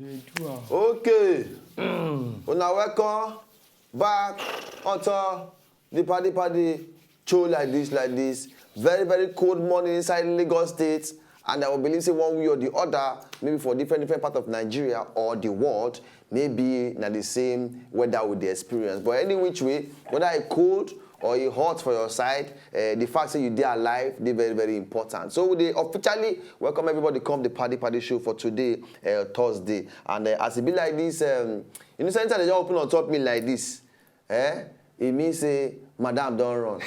Okay. Una welcome back onto the Paddy Paddy show like this. Very, very cold morning inside Lagos State. And I will believe say one way or the other, maybe for different part of Nigeria or the world, maybe not the same weather with the experience. But any which way, whether it's cold or it's hot for your side, the fact that you're there alive, they're very, very important. So we officially welcome everybody to come the Paddy Paddy show for today, Thursday. And as it be like this, you know, sometimes they just open on top me like this. It means say, Madam don't run.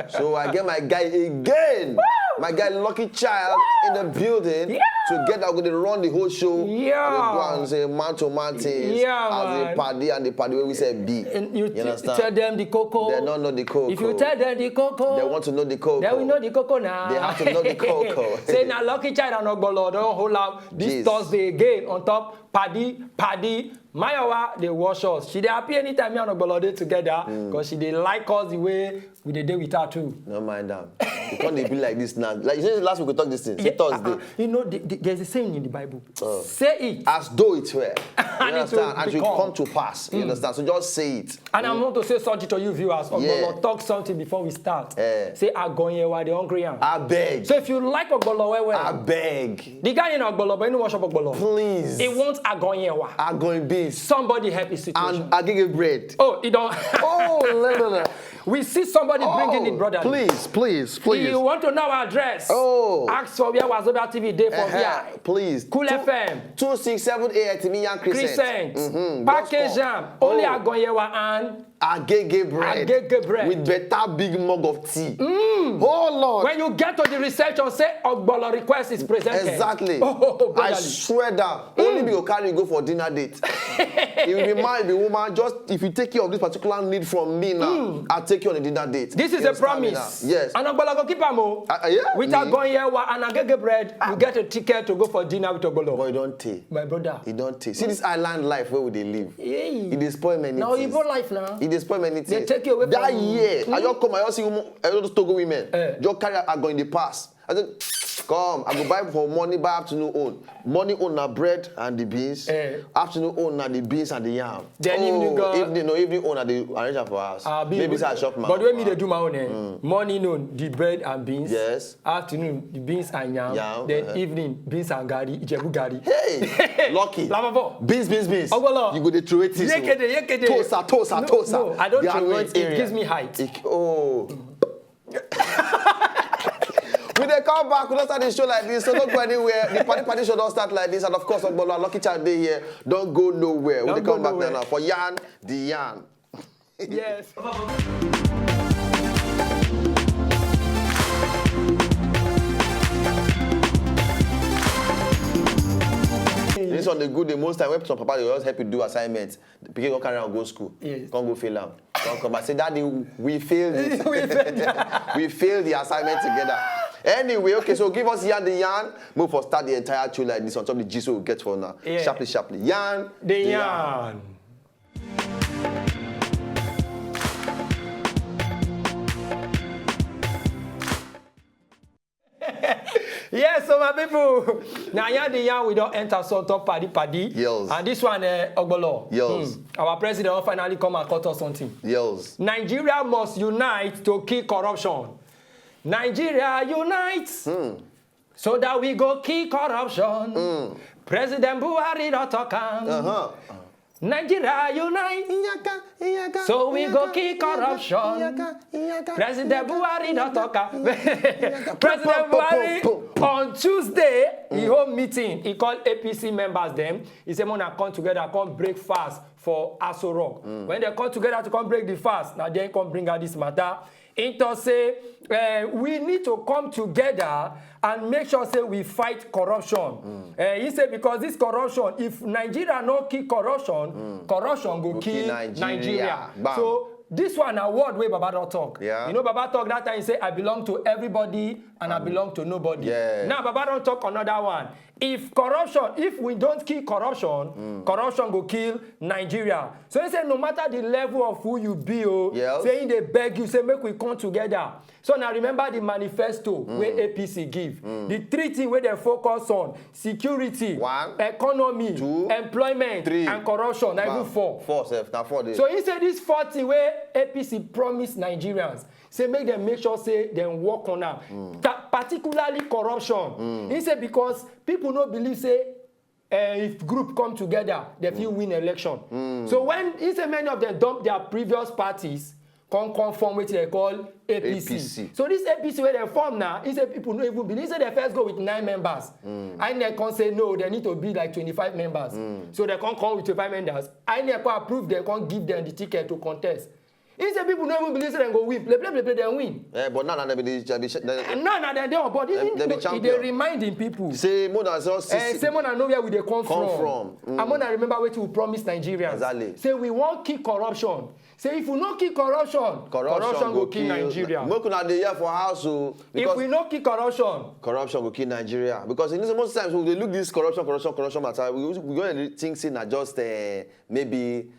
So I get my guy again. Woo! My guy Lucky Child in the building. Yeah. Together we're going to run the whole show. Yeah. We go and say man to man things. Yeah, as the paddy and the paddy where we say B. And you understand? Tell them the cocoa. They don't know the cocoa. If you tell them the cocoa, they want to know the cocoa. They will know the cocoa now. They have to know the cocoa. Say now Lucky Child and Ogbolo don't hold out this Thursday again on top. Paddy, Mayowa, they wash us. She dey happy anytime me and Ogbolo dey together because she dey like us the way we dey with her too. No mind them. You can't be like this now. Like you said last week we talked this thing. Yeah, Thursday. You know, there's a saying in the Bible. Say it. As though it were. You understand? And it will come to pass. You understand? So just say it. And I want to say something to you viewers. Ogbolo, talk something before we start. Say Agonyewa, the hungry am. I beg. So if you like Ogbolo, I beg. The guy in Ogbolo, but you know what's up Ogbolo? Please. He wants Agonyewa. Agon beans. Somebody help his situation. And agege bread. Oh, he don't. Oh, no. We see somebody bringing it, brother. Please. You want to know our address? Oh. Ask for where Wazobia TV day for here. Please. Cool FM. 267 AITM Crescent. Package jam. Only Agonyewa and agege bread. With better big mug of tea. Oh, Lord. When you get to the reception, say Ogbolo request is presented. Exactly. I swear that only be carry go for dinner date. If you be man, if you be woman, just if you take care of this particular need from me now, I'll take you on a dinner date. This is a promise. Yes. And Ogbolo go keep am o. Yeah. With Agonyewa and agege bread, you get a ticket to go for dinner with Ogbolo. But you don't take. My brother. You don't take. See this island life where would they live? It is spoil many now things. Now life now. It is spoil many things. They take you away that from year. I just come, I just see those Togo women. Just carry Agon in the past. I said, come, I go buy for morning, by afternoon own. Morning own na bread and the beans. Afternoon own na the beans and the yam. Then evening own na the arrange for us. Maybe it's a shop man. But when me they do my own, morning own the bread and beans. Yes. Afternoon the beans and yam. Then evening beans and gari, Ijebu gari. Hey, lucky. Beans. Ogbolo. You go to throw it. Yekede. Toaster. No, I don't throw it. It gives me height. We they come back, we don't start the show like this, so don't go anywhere. The Paddy show don't start like this, and of course, Ogbolo, Lucky Child Day here, don't go nowhere. We come back now for Yarn, the Yarn. Yes. This one the good, the most time when some papa they always help you do assignments. The pikin go carry and go school. Yes. Can't go fail out. Don't come back. Say, Daddy, we failed it. We failed the assignment together. Anyway, okay, so give us Yarn the Yarn. Move for start the entire show like this on top of the gist we'll get for now. Yeah. Sharply. Yarn the Yarn. Yes, so my people, now Yarn the Yarn we don't enter so top Paddy. Yes. And this one, Ogbolo. Yes. Our president will finally come and cut us something. Yes. Nigeria must unite to kill corruption. Nigeria unites so that we go kill corruption. President Buhari don't talk. Nigeria unite so we go kill corruption. President Buhari don't talk. President Buhari on Tuesday he hold meeting. He called APC members them. He said, "Mona come together, come break fast for Aso Rock." When they come together to come break the fast, now they come bring out this matter. Into say we need to come together and make sure say we fight corruption. He said because this corruption, if Nigeria no kill corruption, corruption go kill Nigeria. So this one a word way Baba don't talk. Yeah. You know Baba talk that time he say I belong to everybody and I belong to nobody. Yeah. Now, Baba don't talk another one. If we don't kill corruption, corruption go kill Nigeria. So he said, no matter the level of who you be, saying they beg you, say, make we come together. So now remember the manifesto where APC give. The 3 things where they focus on: security, 1, economy, 2, employment, 3, and corruption. Now even 4. 4, now 4 days. So he said this 4 things where APC promised Nigerians, say make them make sure say them work on them. Particularly corruption. He said because people don't believe say if group come together, they will win election. So when he said many of them dump their previous parties, conform with they call APC. So this APC where they form now, he said people don't even believe. He said they first go with 9 members. And they can say no, they need to be like 25 members. So they can't come with 25 members. And they can approve, they can't give them the ticket to contest. He said people don't even believe they go win. Play, they win. Yeah, but now they be no, but they reminding people. Say more than say more than know where we they come from. And more than remember what we promised Nigerians. Exactly. Say we won't kill corruption. Say if we not kill corruption go kill Nigeria. Make una dey here for house if we not kill corruption go kill Nigeria. Because in most times when they look this corruption matter, we going to think say na just maybe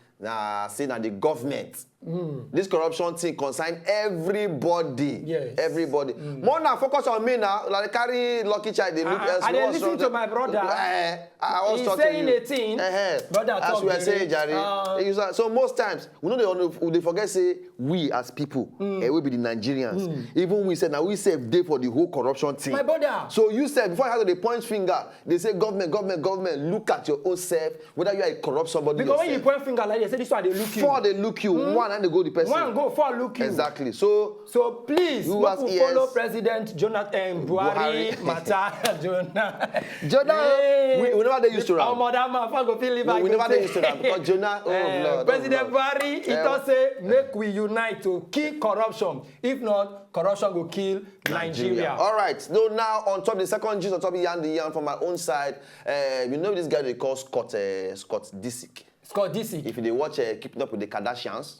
say na the government. This corruption thing concern everybody. Yes. Everybody. More now focus on me now. Like carry lucky child. They look I listen to my brother. I was He's saying a thing. Brother, as we are saying, Jari. So most times we know they forget say we as people. We be the Nigerians. Even we said now we save day for the whole corruption thing. My brother. So you said before you have to point finger, they say government. Look at your own self. Whether you are a corrupt somebody. Because when you point finger like they say this one they look you. 4 they look you. 1 and they go the person. 1 go 4 look you. Exactly. So please follow President Jonathan Buhari matter. Jonah. We never they used to run. We never they used to run because Jonah. Lord, President Buhari he does say make we unite to kill corruption. If not, corruption will kill Nigeria. All right. So now on top the second gist on top the yarn from my own side. You know this guy they call Scott Disick. Scott Disick. If they watch Keeping Up with the Kardashians,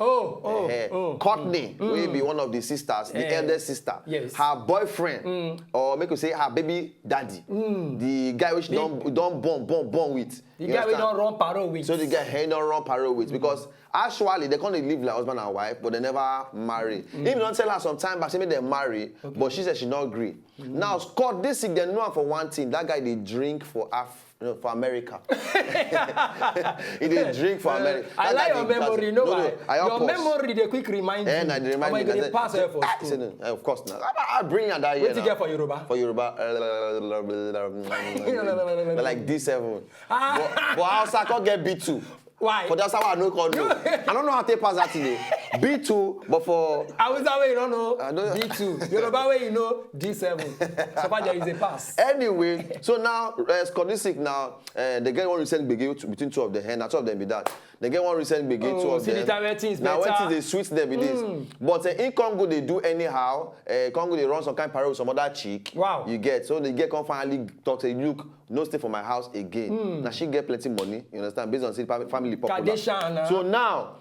Courtney will be one of the sisters, the eldest sister. Yes. Her boyfriend, or make we say her baby daddy, the guy which don't born with. The guy we don't run parole with. So the guy he don't run parole with because actually they can't live like husband and wife, but they never marry. Even don't tell her sometime back, she made them marry, but she said she not agree. Now Scott Disick, they know her for one thing. That guy they drink for for America. He did drink for America. I like your memory, you know why? Your memory, they quick remind you. And I remind you. They pass her for school. Of course not. I bring you that year. What you get for Yoruba? For Yoruba, like D7. But also I can't get B2. Why? For that's how I know called no. I don't know how to pass that today. B2, but for I was that way you don't know B2. Yoruba way you know D7. So far there is a pass. Anyway, so now Scott Disick now they get one recent begin between 2 of them. And 2 of them be that. They get one recent begin 2 of them. Now when they switch them with this. But in Congo they do anyhow. Congo they run some kind of parole with some other chick. Wow. You get so they get can finally talk say look, no stay for my house again. Now she get plenty money, you understand, based on family popular. So now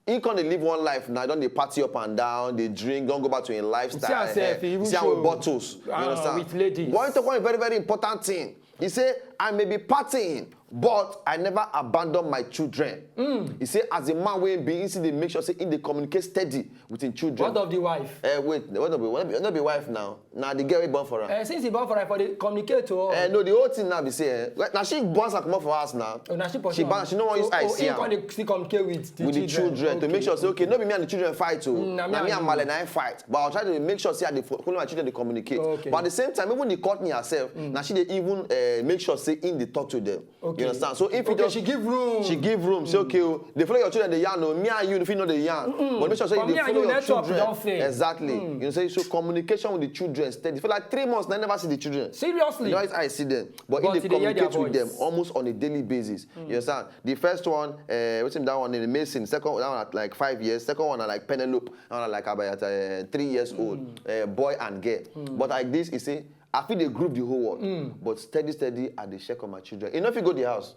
he can't live one life now. Don't they party up and down, they drink, don't go back to a lifestyle. See with bottles. You understand? With ladies. But he talk about a very, very important thing. He say, I may be partying, but I never abandon my children. He say, as a man will be, he see they make sure say they communicate steady with his children. What of the wife? Wait, what not be wife now? Now the girl born for her. Since he born for her, for the communicate to her. No, the whole thing now be say, now she born her come up for us now. Now she no one use eyes see her. She communicate with the children to make sure say okay, no be me and the children fight too. Now me and Malena fight, but I'll try to make sure say they follow my children they communicate. But at the same time, even the Courtney herself, now she they even make sure say in the talk to them. You understand? So if she give room. She give room. Say okay, they follow your children the yarn. No, me and you if you know the yarn. But make sure say they follow your children. Exactly. You know say so communication with the children steady. For like 3 months, I never see the children. Seriously? You know, I see them, but if they communicate with them almost on a daily basis. You understand? The first one, what's him that one in the Mason. Second one at like 5 years. Second one at like Penelope. That one like about 3 years old. Boy and girl. But like this, you see. I feel they group the whole world, but steady, I they check on my children. You know if you go to the house,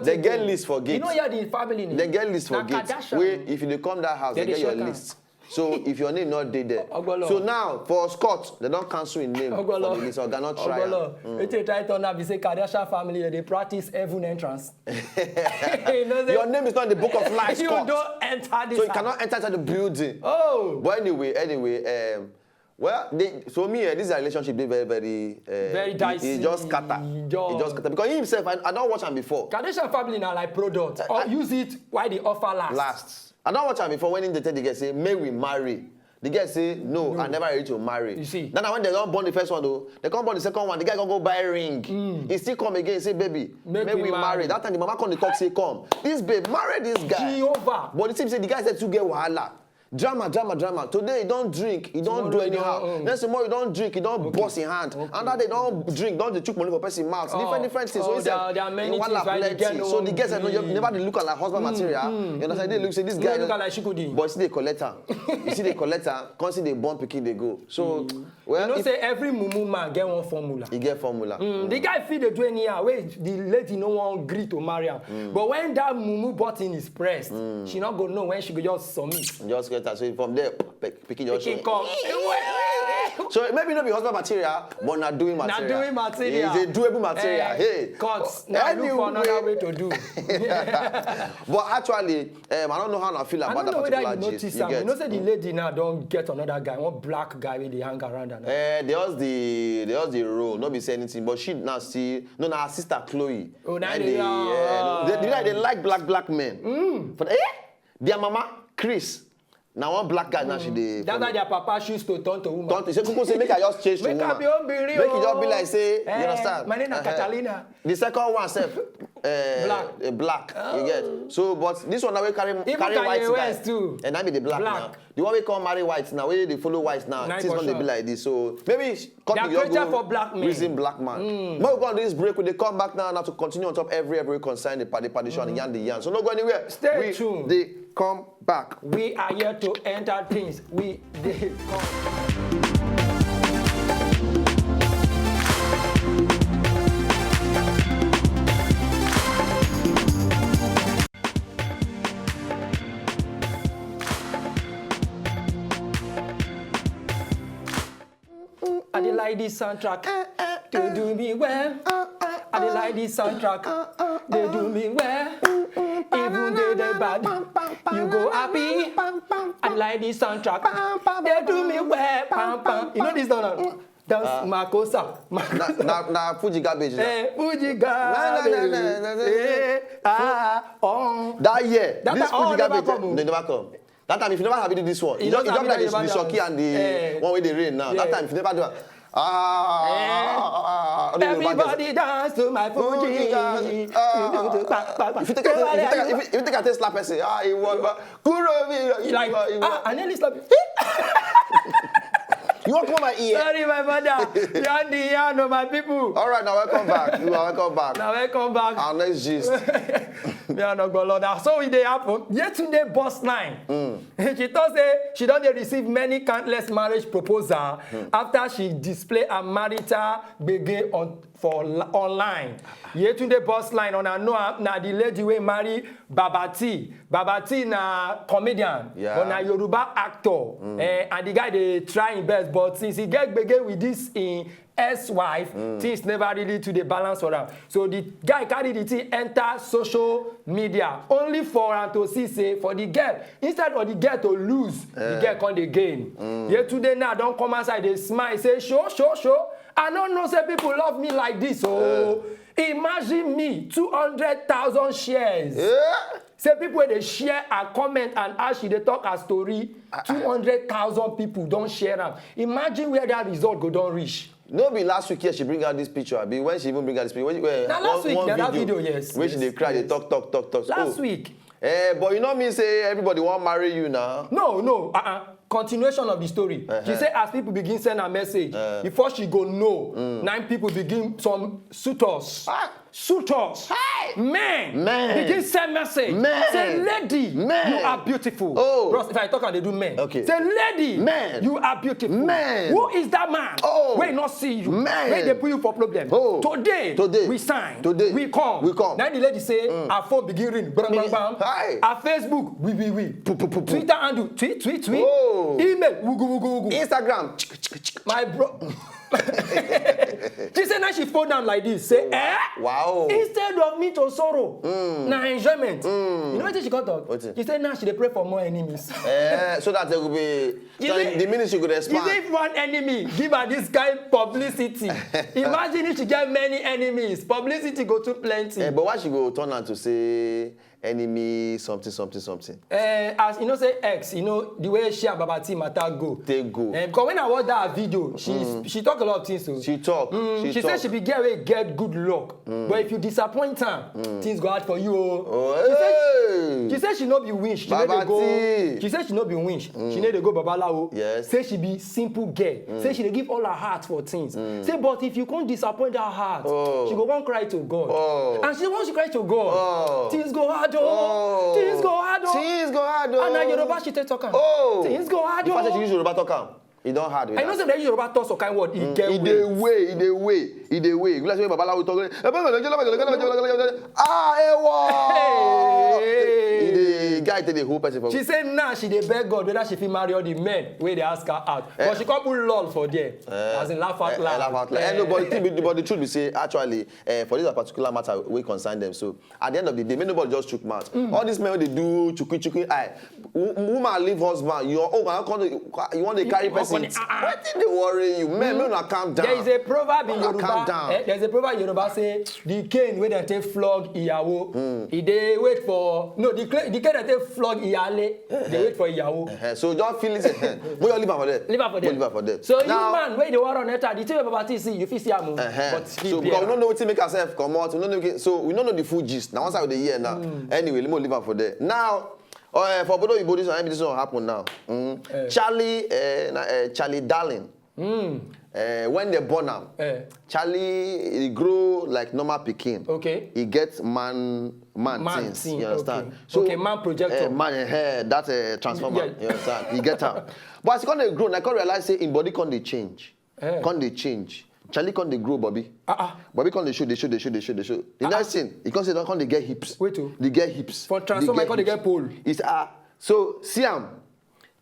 they get list for gates. You know you are the family name. They get list for gates. Where if you come that house, they get your list. So if your name not there. So now for Scott, they don't cancel in name for the list. So cannot try. It's try to now be say Kardashian family they practice heaven entrance. Your name is not in the book of life. You don't enter this. So you cannot enter the building. Oh. But anyway, well, so me, this is a relationship they very dicey. He just scatter. He just scatter. Because he himself, I don't watch him before. Kardashian family now like product. Or use it while the offer lasts. I don't watch him before when they tell the girl say, may we marry. The girl say, no, I never ready to marry. You see. Then when they don't burn the first one though, they come burn the second one, the guy can go buy a ring. He still come again and say, baby, may we marry. That time the mama come the talk say, come. This babe, marry this guy. Jehovah. But it seems say the guy said to get wahala. Drama. Today you don't drink, you don't do anyhow. Next tomorrow you don't drink, you don't bust in hand. And that they don't drink, don't chook money for person mouth. Different things. So there are many things right there. So the guys said, no, you never look like husband material. You understand? They look say this guy. Look like Shikudi. But see the collector. You see the collector, can't see the born picking they go. So well, you know say every mumu man get one formula. He get formula. The guy feel the 20 years wait the lady no one agree to marry him. But when that mumu button is pressed, she not go know when she go just submit. Just get her. So from there, picking your Pikin come. So maybe not be husband material, but not doing material. Not doing material. It's a doable material. Hey. Cuts. Now look for another way to do. But actually, I don't know how I feel about that particular gist. You know say the lady now don't get another guy, one black guy with the hang around her. There's the role, not be saying anything, but she now see her sister Chloe. Oh, now they like black men. But their mama Chris. Now one black guy now she dey. That's why their papa choose to turn to woman. Say Kuku say make I just change to woman. Make it just be like say you understand. My name is Catalina. The second one self black. You get. So but this one now we carry white guy. Too. And I be the black now. The one we call marry white now. We they follow white now. Things gonna be like this. So maybe cut me your for black men. Reason black man. But we go on this break. We they come back now to continue on top every concern the PADI show and the yarn. So don't go anywhere. Stay tuned. They come back. We are here to enter things. They come. I dey like this soundtrack. They do me well. I dey like this soundtrack. They do me well. Even though they bad, you go happy. I like this soundtrack. They do me well. You know this song? That's Makosa. Na Fuji garbage. Fuji garbage. That year, this Fuji garbage, they never come. That time, if you never have to do this one, you just like the shocky and the one with the rain now. That time, if you never do it, everybody dance to my Fuji. If you take a taste slap person, he won, but Kurovi, like, I nearly slap you. You want to come my ear? Sorry, my mother. You are the yarn of my people. All right, now welcome back. You are welcome back. Now welcome back. Our next gist. So it dey happen. Yetunde Bustline. She thought say she don't receive many countless marriage proposals after she display a marital gbege online. Yetunde Bustline on her know na the lady wey marry Babati. Babati na comedian, but na Yoruba actor. And the guy dey try his best, but since he get gbege with this in ex-wife, things never really to the balance for them. So the guy carry the thing enter social media only for him to see say for the girl, instead of the girl to lose, the girl come dey gain. Yetunde now don't come outside, they smile, say show. I don't know say people love me like this. So imagine me 200,000 shares. Say people when they share a comment and as she they talk a story, 200,000 people don't share them. Imagine where that result go don't reach. No be last week here she bring out this picture. I mean when she even bring out this picture. Last week that video, yes. When she they cry, they talk. Last week. But you know me say everybody want marry you now. No. continuation of the story. She say as people begin send her message, before she go know, 9 people begin some suitors. Suitors, men begin send message. Say, lady, you are beautiful. Bros, if I talk and they do men. Say, lady, you are beautiful. Who is that man? We not see you. Where they put you for problem. Today, we sign. Today, we come. Now the lady say, our phone begin ring. Bam, bam, bam. Our Facebook, we. Twitter handle, tweet. Email, woo. Instagram, my bro. She said now she fall down like this. Say, wow. Instead of me to sorrow, now enjoyment. You know what she got talk? She said now she dey pray for more enemies. So that there will be the ministry could expand. If one enemy give her this kind of publicity, imagine if she get many enemies. Publicity go too plenty. But why she go turn out to say enemy something? As you know, say X, you know the way she and Babati matter go. They go. Because when I watch that video, she talk a lot of things. So. She talk. She said she be get good luck. But if you disappoint her, things go hard for you. She said she no be winch. She need to go. She said she no be winch. She need to go babalawo. Yes. Say she be simple girl. Say she dey give all her heart for things. Say but if you can't disappoint her heart, she go wan cry to God. And she wants to cry to God. Things go hard. Things go hard. And now Yoruba she take talk am. Things go hard. The fact that she use Yoruba talk am, it don't hard. I know say they use Yoruba talk some kind word. It dey way. You like say babalawo talk. The guy take the whole person for. She said now she dey beg God whether she fit marry all the men where they ask her out. But she can't put lol for there. As in laugh out loud. Nobody but the truth be say actually for this particular matter we concern them. So at the end of the day, nobody just chook mouth. All these men when they do chuku eye. Woman leave husband. You want to carry person. What did they worry you? Men not calm down. There is a proverb in Yoruba. There's a proverb in Yoruba say the cane when they take flog iyawo. They wait for the cane that take flog iyale. They wait for iyawo. So just feel it. We all leave her for that. Leave her for that. So now, you man when the war on that, the thing about see you fit see am. But so because we don't know what to make ourselves come out. So we don't know the full gist. Now once I the year now. Anyway, let me leave her for that. Now. For Bodo Ibo, this will happen now. Chali darling. When they born him, Chali he grow like normal pikin. Okay. He gets man things. You understand? Okay. So man projector. That's a transformer. You understand? He get him. But as he can't grow, I can't realize say in body can't they change. Can't they change? Chali can't they grow, Bobby? Bobby can't they show. The next thing, he can't say can't they get hips. Wait to. They get hips. For transformer, can't they get pole? It's so see him.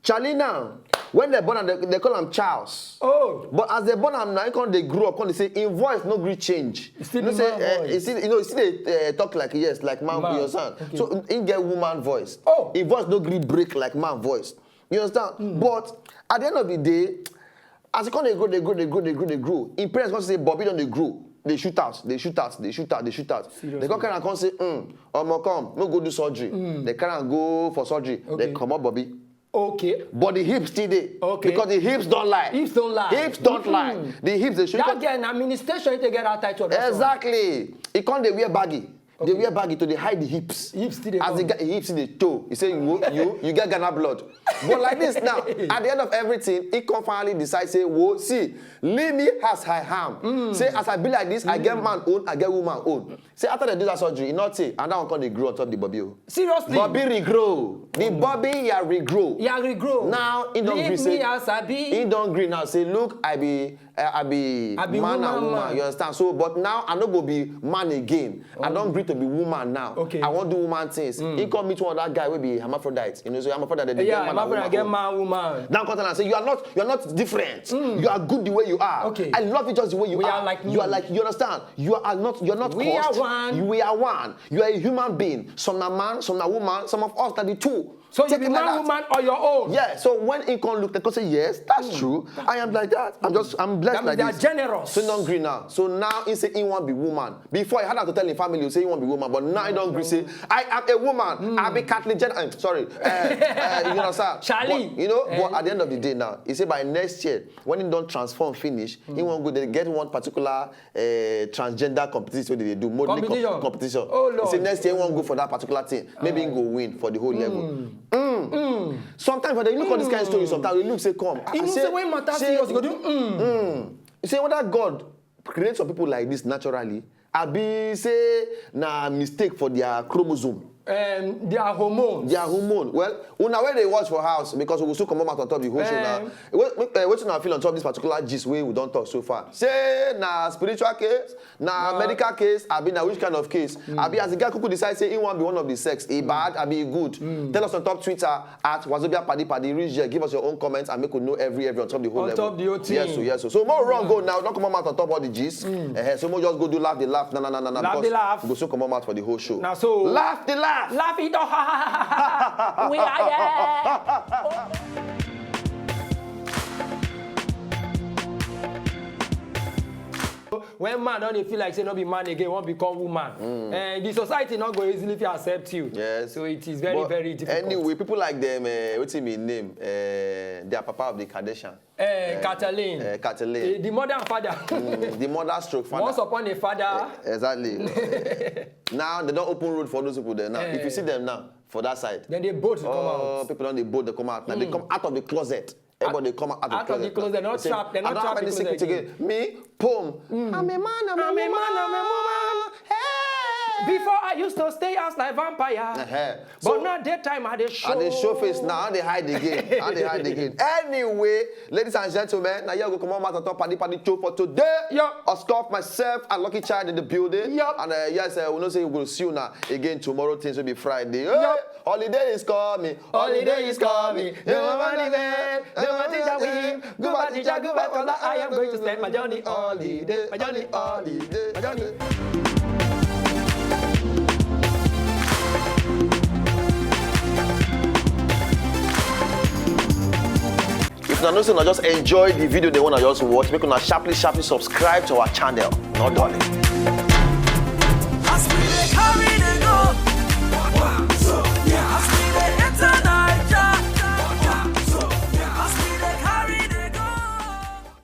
Chali now, when they born him, they call him Charles. But as they born him now, they grow up, they say in voice no great change. You still they talk like yes, like man. You understand? Okay. So he get woman voice. In voice no great break like man voice. You understand? But at the end of the day, as they grow. In parents going to say Bobby don't they grow. They shoot out. Seriously? They come say, come, no go do surgery. They can't go for surgery. Okay. They come up Bobby. Okay. But the hips still there. Okay. Because the hips don't lie. Hips don't lie. The hips they should. That get an administration to get out title. Exactly. It can't they wear baggy. Okay. They wear baggy to they hide the hips. Hips still as the hips in the toe. He say you get Ghana blood. But like this now, at the end of everything, he can finally decide say, whoa, see, leave me as I am. Say as I be like this, I get man own, I get woman own. Say after they do that surgery, he not say, and now can they grow on top the Bobby. Seriously? Bobby regrow. The Bobby ya regrow. Now he don't agree. Say he don't agree now. Say look, I be man and woman. You understand? So, but now I not go be man again. I don't agree to be woman now. Okay. I want to do woman things. He come meet one of that guy will be hermaphrodite. You know, so hermaphrodite they get man. I get man, woman. Now come and say you are not different. You are good the way you are. Okay. I love you just the way you are. We are like you are like you understand. You're not we cost. Are one. We are one. You are a human being. Some are man, some are woman. Some of us are the two. So you be man, woman, or your own. Yeah. So when he can look, they can say yes, that's true. I am like that. I'm blessed like this. They are generous. So he don't agree now. So now he say he want be woman. Before he had to tell his family, he say he want be woman, but now he don't agree. Say I am a woman. I be Catholic. Sorry. You understand? Chali. But at the end of the day now, he say by next year when he don't transform finish, he won't go. They get one particular transgender competition they do modeling competition. Oh Lord. He say next year he won't go for that particular thing. Maybe he go win for the whole level. Sometimes when they look at this kind of story, sometimes they look say come. You know, say when matter serious, you go do You say whether God creates some people like this naturally, abi say na mistake for their chromosome. Their hormones. Their hormone. Well, una where they watch for house because we will soon come out on top the whole show now. What I feel on top of this particular gist way we don't talk so far. Say na spiritual case, na medical case, abi na which kind of case? Abi as the guy who decide say he want be one of the sex, he bad, abi he good. Tell us on top Twitter at Wazobia PADI PADI. Reach there, give us your own comments and make we know every on top the whole level. On top the whole team. Yes. So more wrong go now. Don't come out on top all the gist. So more just go do laugh the laugh. Nah. Laugh the laugh. Go so come out for the whole show. Now so laugh the laugh. Laugh it off. We are here. When man don't feel like say not be man again, won't become woman. The society not go easily to accept you. Yes. So it is very, very difficult. Anyway, people like them, what's his name? They are papa of the Kardashian. Catalin. The mother and father. The mother stroke father. Once upon a father. Exactly. Now they don't open road for those people there. Now, if you see them now for that side, then they both come out. People on the boat they come out. Now they come out of the closet. Everybody come out of the closet. They're not trapped. They're not trapped in the closet again. Me, boom. I'm a man. I'm a woman. Hey. Before I used to stay as like vampire. But now daytime I dey show. And they show face now. They hide again. Anyway, ladies and gentlemen, now you go come on out on top PADI PADI show for today. Oscar, myself, and Lucky Child in the building. And yes, we know say we will see you now again tomorrow. Things will be Friday. Holiday is coming. Holiday is coming. No money man. No money that we. Go back, I am going to spend my journey holiday. My journey holiday. My journey. If you know, just enjoy the video they want to just watch, make una sharply subscribe to our channel. Not darling.